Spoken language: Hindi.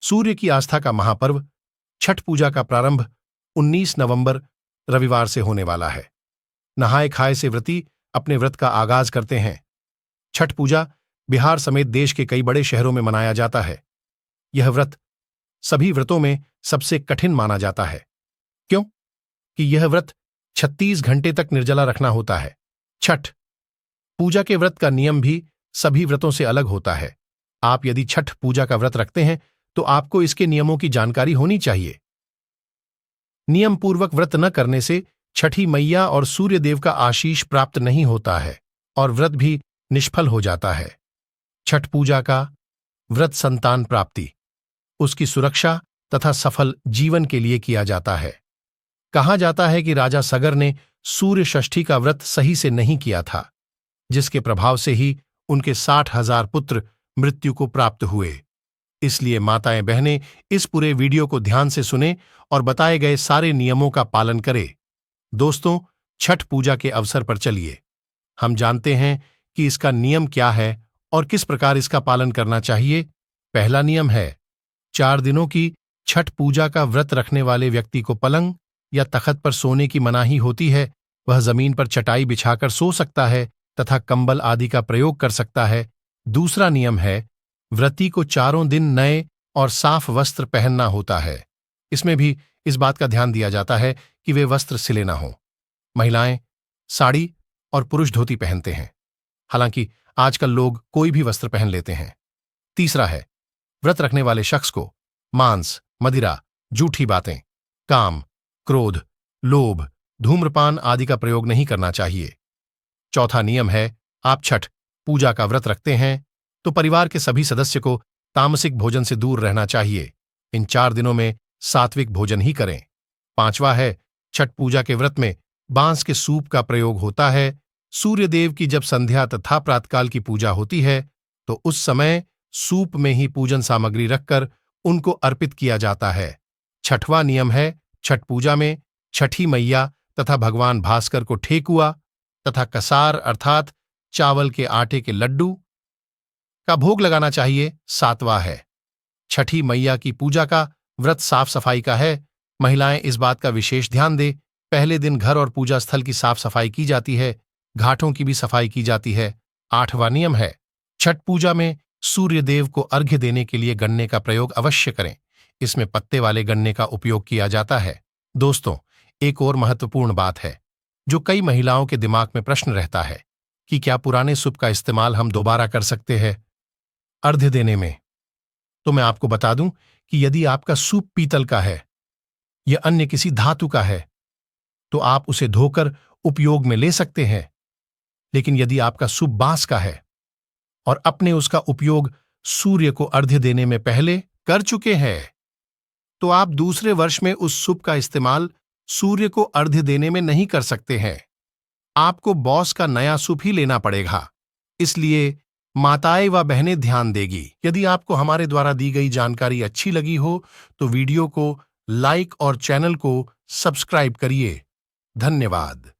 सूर्य की आस्था का महापर्व छठ पूजा का प्रारंभ 19 नवंबर रविवार से होने वाला है। नहाए खाए से व्रती अपने व्रत का आगाज करते हैं। छठ पूजा बिहार समेत देश के कई बड़े शहरों में मनाया जाता है। यह व्रत सभी व्रतों में सबसे कठिन माना जाता है। क्यों? कि यह व्रत 36 घंटे तक निर्जला रखना होता है। छठ पूजा के व्रत का नियम भी सभी व्रतों से अलग होता है। आप यदि छठ पूजा का व्रत रखते हैं तो आपको इसके नियमों की जानकारी होनी चाहिए। नियम पूर्वक व्रत न करने से छठी मैया और सूर्य देव का आशीष प्राप्त नहीं होता है और व्रत भी निष्फल हो जाता है। छठ पूजा का व्रत संतान प्राप्ति, उसकी सुरक्षा तथा सफल जीवन के लिए किया जाता है। कहा जाता है कि राजा सगर ने सूर्य षष्ठी का व्रत सही से नहीं किया था, जिसके प्रभाव से ही उनके 60,000 पुत्र मृत्यु को प्राप्त हुए। इसलिए माताएं बहनें इस पूरे वीडियो को ध्यान से सुने और बताए गए सारे नियमों का पालन करें। दोस्तों, छठ पूजा के अवसर पर चलिए हम जानते हैं कि इसका नियम क्या है और किस प्रकार इसका पालन करना चाहिए। पहला नियम है, 4 दिनों की छठ पूजा का व्रत रखने वाले व्यक्ति को पलंग या तख्त पर सोने की मनाही होती है। वह जमीन पर चटाई बिछाकर सो सकता है तथा कंबल आदि का प्रयोग कर सकता है। दूसरा नियम है, व्रती को 4 दिन नए और साफ वस्त्र पहनना होता है। इसमें भी इस बात का ध्यान दिया जाता है कि वे वस्त्र सिले ना हों। महिलाएं साड़ी और पुरुष धोती पहनते हैं, हालांकि आजकल लोग कोई भी वस्त्र पहन लेते हैं। तीसरा है, व्रत रखने वाले शख्स को मांस, मदिरा, झूठी बातें, काम, क्रोध, लोभ, धूम्रपान आदि का प्रयोग नहीं करना चाहिए। चौथा नियम है, आप छठ पूजा का व्रत रखते हैं तो परिवार के सभी सदस्य को तामसिक भोजन से दूर रहना चाहिए। इन 4 दिनों में सात्विक भोजन ही करें। पांचवा है, छठ पूजा के व्रत में बांस के सूप का प्रयोग होता है। सूर्य देव की जब संध्या तथा प्रातकाल की पूजा होती है तो उस समय सूप में ही पूजन सामग्री रखकर उनको अर्पित किया जाता है। छठवां नियम है, छठ पूजा में छठी मैया तथा भगवान भास्कर को ठेकुआ तथा कसार अर्थात चावल के आटे के लड्डू का भोग लगाना चाहिए। सातवां है, छठी मैया की पूजा का व्रत साफ सफाई का है। महिलाएं इस बात का विशेष ध्यान दें। पहले दिन घर और पूजा स्थल की साफ सफाई की जाती है, घाटों की भी सफाई की जाती है। 8वां नियम है, छठ पूजा में सूर्य देव को अर्घ्य देने के लिए गन्ने का प्रयोग अवश्य करें। इसमें पत्ते वाले गन्ने का उपयोग किया जाता है। दोस्तों, एक और महत्वपूर्ण बात है जो कई महिलाओं के दिमाग में प्रश्न रहता है कि क्या पुराने सूप का इस्तेमाल हम दोबारा कर सकते हैं अर्घ्य देने में। तो मैं आपको बता दूं कि यदि आपका सूप पीतल का है या अन्य किसी धातु का है तो आप उसे धोकर उपयोग में ले सकते हैं। लेकिन यदि आपका सूप बांस का है और अपने उसका उपयोग सूर्य को अर्घ्य देने में पहले कर चुके हैं तो आप दूसरे वर्ष में उस सूप का इस्तेमाल सूर्य को अर्घ्य देने में नहीं कर सकते हैं। आपको बॉस का नया सूप ही लेना पड़ेगा। इसलिए माताएं व बहनें ध्यान देगी। यदि आपको हमारे द्वारा दी गई जानकारी अच्छी लगी हो तो वीडियो को लाइक और चैनल को सब्सक्राइब करिए। धन्यवाद।